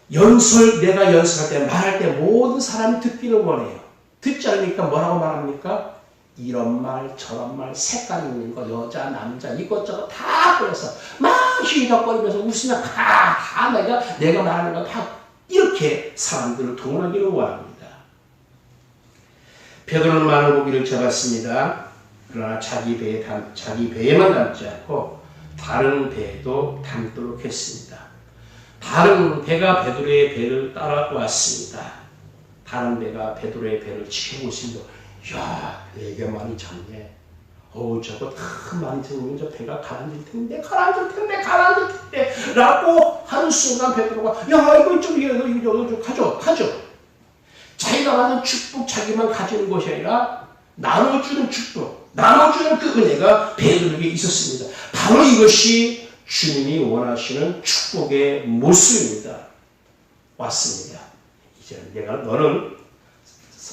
내가 연설할 때, 말할 때 모든 사람이 듣기를 원해요. 듣지 않으니까 뭐라고 말합니까? 이런 말, 저런 말, 색깔 있는 거, 여자, 남자, 이것저것 다 보여서 막 휘덕거리면서 웃으면 다 내가 말하는 거 다 이렇게 사람들을 동원하기를 원합니다. 베드로는 많은 고기를 잡았습니다. 그러나 자기 배에만 담지 않고 다른 배에도 담도록 했습니다. 다른 배가 베드로의 배를 따라왔습니다. 다른 배가 베드로의 배를 지켜보고 있습니다. 야, 되게 많이 잡네. 저거 다 많이 잡으면 저 배가 가라앉을 텐데 라고 하는 순간 베드로가 야, 이거 좀 가져. 자기가 받은 축복 자기만 가지는 것이 아니라 나눠주는 축복, 나눠주는 그 은혜가 베드로에게 있었습니다. 바로 이것이 주님이 원하시는 축복의 모습입니다. 왔습니다. 이제 너는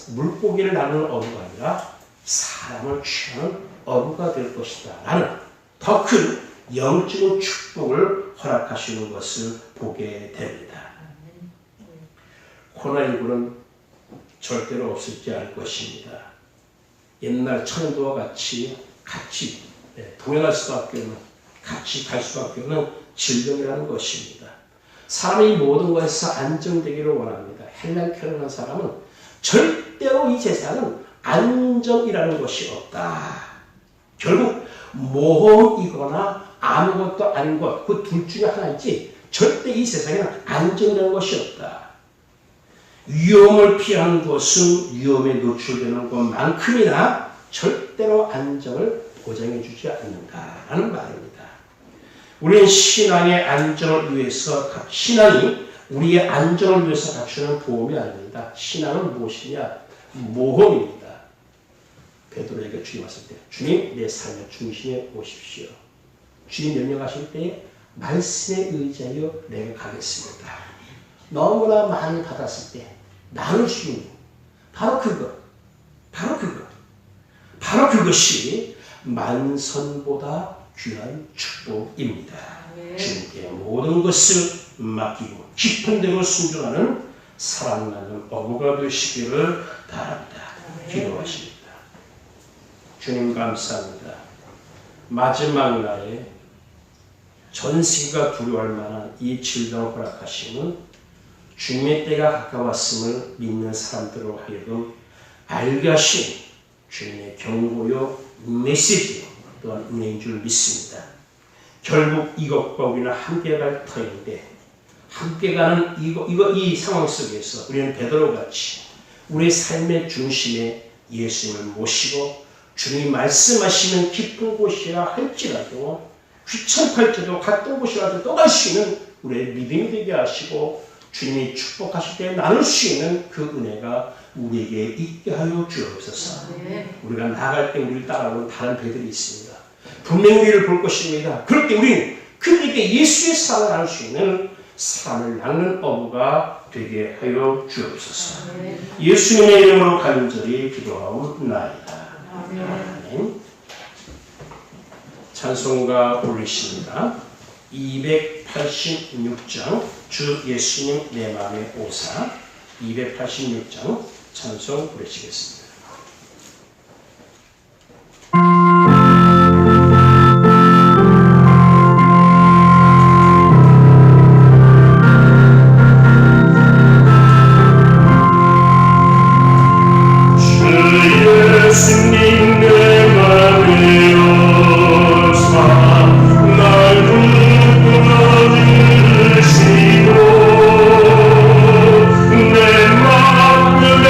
물고기를 나누는 어부가 아니라 사람을 취하는 어부가 될 것이다 라는 더 큰 영적인 축복을 허락하시는 것을 보게 됩니다. 코로나19는 절대로 없어지지 않을 것입니다. 옛날 천연도와 같이 동행할 수밖에 없는, 같이 갈 수밖에 없는 질병이라는 것입니다. 사람이 모든 것에서 안정되기를 원합니다. 헬라교라는 사람은 절대로 이 세상은 안정이라는 것이 없다. 결국 모험이거나 아무것도 아닌 것, 그 둘 중에 하나이지 절대 이 세상에는 안정이라는 것이 없다. 위험을 피하는 것은 위험에 노출되는 것만큼이나 절대로 안정을 보장해 주지 않는다라는 말입니다. 우리는 신앙의 안정을 위해서, 신앙이 우리의 안정을 위해서 갖추는 보험이 아닙니다. 신앙은 무엇이냐? 모험입니다. 베드로에게 주님 왔을 때, 주님 내 삶의 중심에 오십시오. 주님 명령하실 때 말씀에 의지하여 내가 가겠습니다. 너무나 많이 받았을 때 나눌 수 있는 바로 그것이 만선보다 귀한 축복입니다. 주님께 모든 것을 맡기고 깊은 데로 순종하는 사랑나는 어부가 되시기를 바랍니다. 기도하십니다. 주님 감사합니다. 마지막 날에 전 세계가 두려워할 만한 이 질병을 허락하시는 주님의 때가 가까웠음을 믿는 사람들로 하여금 알게 하신 주님의 경고요 메시지 또한 은혜인 줄 믿습니다. 결국 이것과 우리는 함께 갈 터인데 함께 가는 이 상황 속에서 우리는 베드로같이 우리의 삶의 중심에 예수님을 모시고 주님이 말씀하시는 깊은 곳이라 할지라도 귀찮을지도 갔던 곳이라도 또 갈 수 있는 우리의 믿음이 되게 하시고 주님이 축복하실 때 나눌 수 있는 그 은혜가 우리에게 있게 하여 주옵소서. 우리가 나갈 때 우리를 따라오는 다른 배들이 있습니다. 분명히 우리를 볼 것입니다. 그럴 때 우리는 그들에게 예수의 사랑을 나눌 수 있는 사랑을 나누는 어부가 되게 하여 주옵소서. 예수님의 이름으로 간절히 기도하옵나이다. 아멘. 찬송가 올리십니다. 286장 주 예수님 내 맘에 오사 286장 찬송 부르시겠습니다. 내 맘을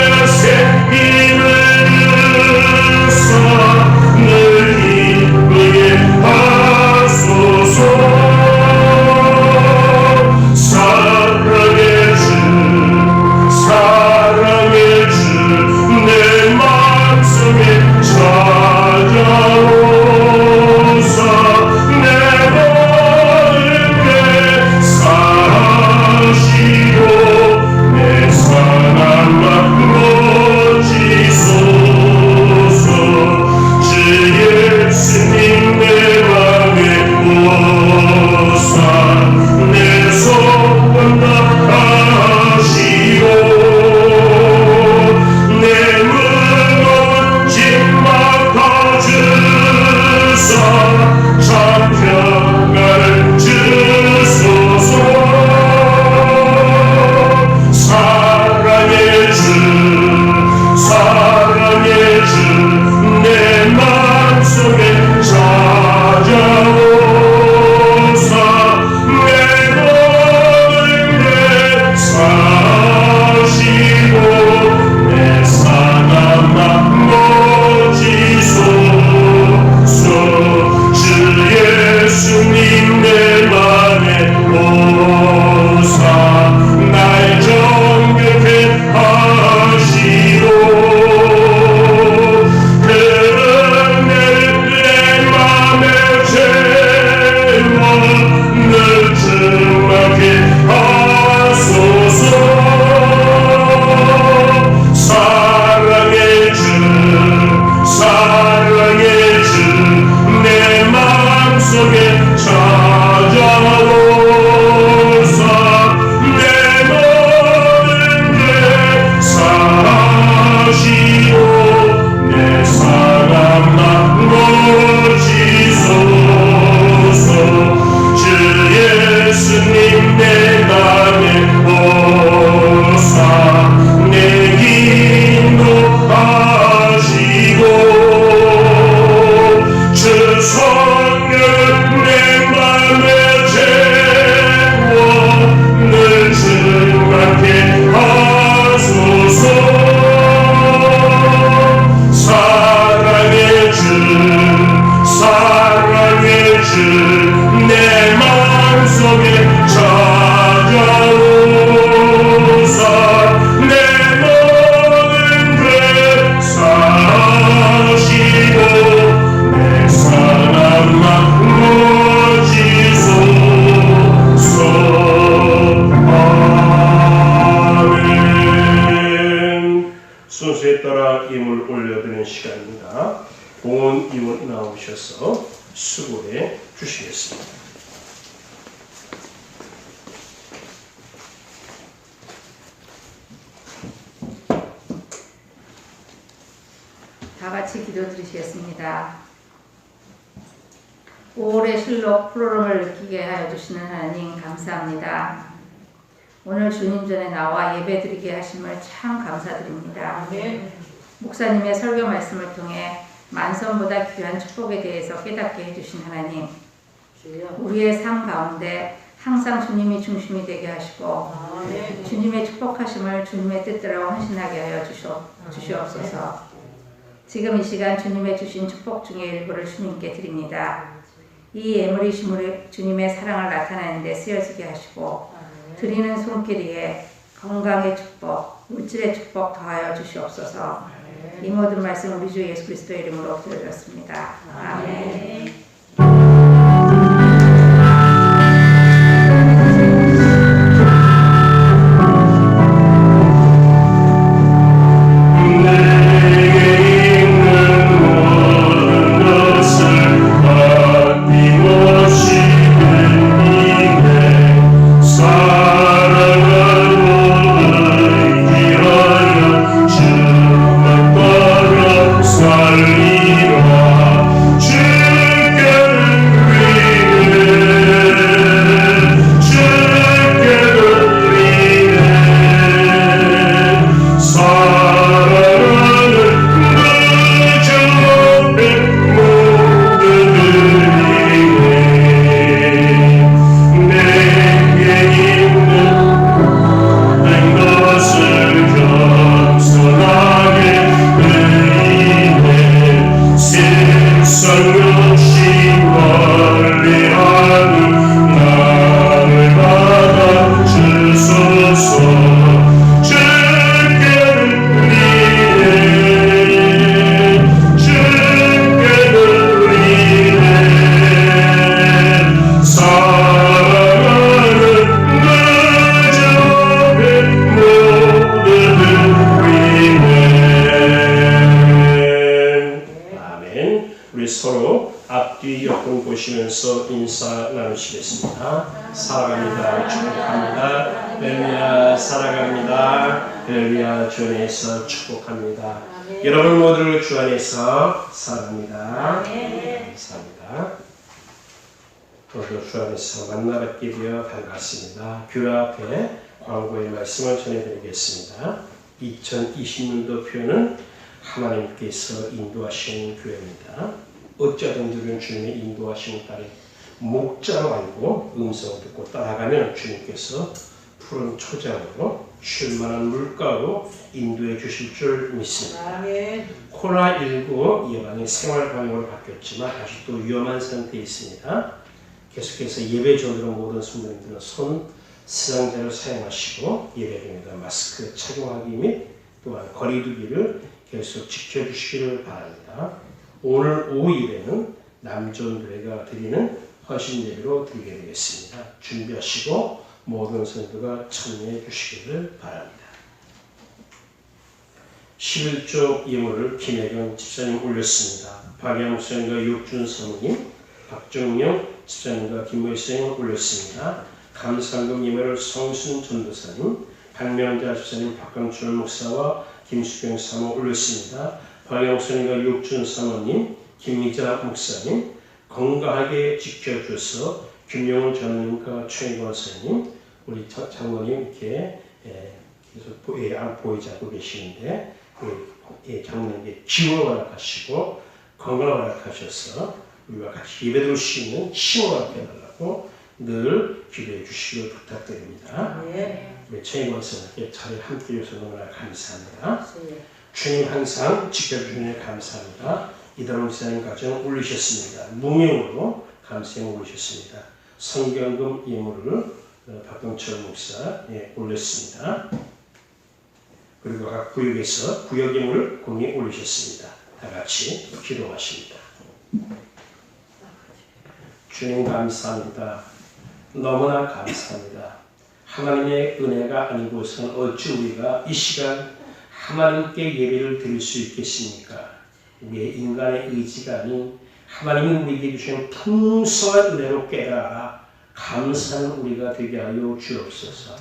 순서에 따라 임을 올려드리는 시간입니다. 봉헌 임을 나오셔서 수고해 주시겠습니다. 다 같이 기도드리시겠습니다. 5월의 실록 푸르름을 느끼게 하여 주시는 하나님 감사합니다. 오늘 주님 전에 나와 예배드리게 하심을 참 감사드립니다. 목사님의 설교 말씀을 통해 만선보다 귀한 축복에 대해서 깨닫게 해주신 하나님, 우리의 삶 가운데 항상 주님이 중심이 되게 하시고 주님의 축복하심을 주님의 뜻대로 헌신하게 하여 주시옵소서. 지금 이 시간 주님의 주신 축복 중에 일부를 주님께 드립니다. 이 예물이 주님의 사랑을 나타내는 데 쓰여지게 하시고 드리는 손길에 건강의 축복, 물질의 축복 더하여 주시옵소서. 이 모든 말씀 우리 주 예수 그리스도의 이름으로 드렸습니다. 아멘. 보시면서 인사 나누시겠습니다. 사랑합니다. 축복합니다. 렐루야 살아갑니다. 렐루야 주 안에서 축복합니다. 아멘. 여러분 모두를 주 안에서 사랑합니다. 감사합니다. 오늘도 주 안에서 만나뵙게 되어 반갑습니다. 교회 앞에 광고의 말씀을 전해드리겠습니다. 2020년도 표는 하나님께서 인도하신 교회입니다. 어쩌든지 우리는 주님의 인도하심을 따라 목자로 알고 음성을 듣고 따라가면 주님께서 푸른 초장으로 쉴만한 물가로 인도해 주실 줄 믿습니다. 아멘. 코로나19 예방의 생활 방역으로 바뀌었지만 아직도 위험한 상태에 있습니다. 계속해서 예배 전으로 모든 성도님들은 손 세상자를 사용하시고 예배중에도 마스크 착용하기 및 또한 거리 두기를 계속 지켜주시기를 바랍니다. 오늘 오후 예배는 남전교회가 드리는 헌신 예배로 드리게 되겠습니다. 준비하시고 모든 성도가 참여해 주시기를 바랍니다. 11조 예물을 김혜경 집사님 올렸습니다. 박양 목사님과 육준 사모님, 박정명 집사님과 김모희 집사님 올렸습니다. 감사금 예물을 성순 전도사님, 박명자 집사님, 박강춘 목사와 김수경 사모 올렸습니다. 박양 목사님과 육준 사모님, 김미자 목사님, 건강하게 지켜주셔서 김용훈 장로님과 최인권 선생님, 우리 장로님 이렇게 계속 보이지 않고 계시는데 장로님께 기원 허락하시고 건강을 허락하셔서 우리와 같이 예배드릴 수 있는 힘을 허락해달라고 늘 기도해 주시길 부탁드립니다. 우리 최인권 선생님께 자리에 함께 해주셔서 너무나 감사합니다. 주님 항상 지켜주시니 감사합니다. 이다롱 지사님 가정 올리셨습니다. 무명으로 감사행 올리셨습니다. 성경금 예물을 박동철 목사 올렸습니다. 그리고 각 구역에서 구역 예물을 공히 올리셨습니다. 다 같이 기도하십니다. 주님 감사합니다. 너무나 감사합니다. 하나님의 은혜가 아니고서는 어찌 우리가 이 시간 하나님께 예배를 드릴 수 있겠습니까? 우리의 인간의 의지가 아닌 하나님이 우리에게 주신 풍성한 은혜로 깨달아 감사하는 우리가 되게 하여 주옵소서.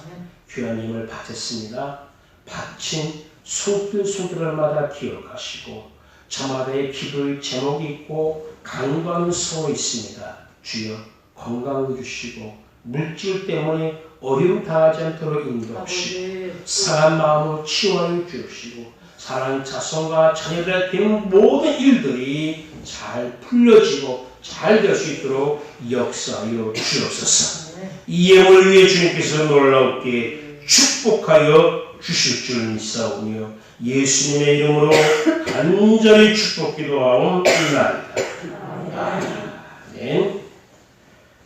귀한 힘을 바쳤습니다. 바친 손길마다 기억하시고 저마다의 기도의 제목이 있고 간구하는 성이 있습니다. 주여 건강을 주시고 물질 때문에 어려움 당하지 않도록 인도하시고 상한 마음을 치유하여 주시고 사랑하는 자손과 자녀들에 되는 모든 일들이 잘 풀려지고 잘 될 수 있도록 역사하여 주옵소서. 이 예물을 위해 주님께서 놀랍게 축복하여 주실 줄 믿사오며 예수님의 이름으로 간절히 축복 기도하옵나이다. 아멘.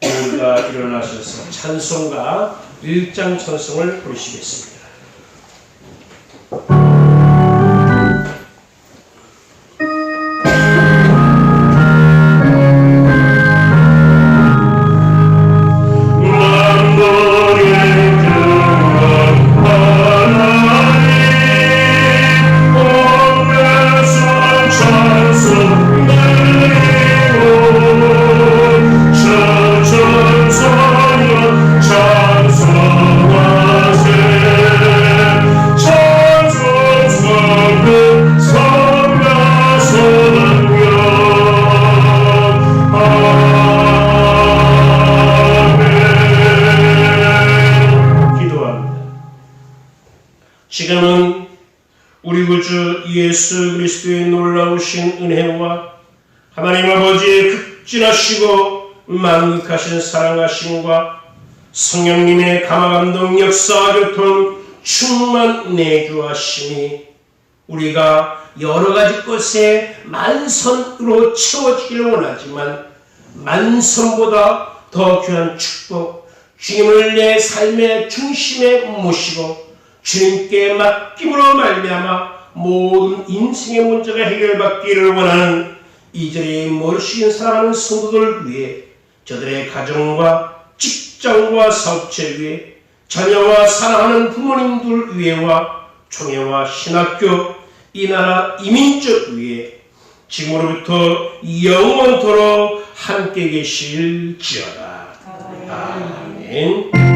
우리가 일어나셔서 찬송가 1장 찬송을 부르시겠습니다. 지금은 우리 구주 예수 그리스도의 놀라우신 은혜와 하나님 아버지의 극진하시고 만극하신 사랑하심과 성령님의 감화감동 역사 교통 충만 내주하심이 우리가 여러 가지 것에 만선으로 채워지기를 원하지만 만선보다 더 귀한 축복, 주님을 내 삶의 중심에 모시고 주님께 맡김으로 말미암아 모든 인생의 문제가 해결받기를 원하는 이들의 멀리신 사랑하는 성도들 위해 저들의 가정과 직장과 사업체 위해 자녀와 사랑하는 부모님들 위해와 총회와 신학교 이 나라 이민족 위해 지금으로부터 영원토록 함께 계실지어다. 아멘.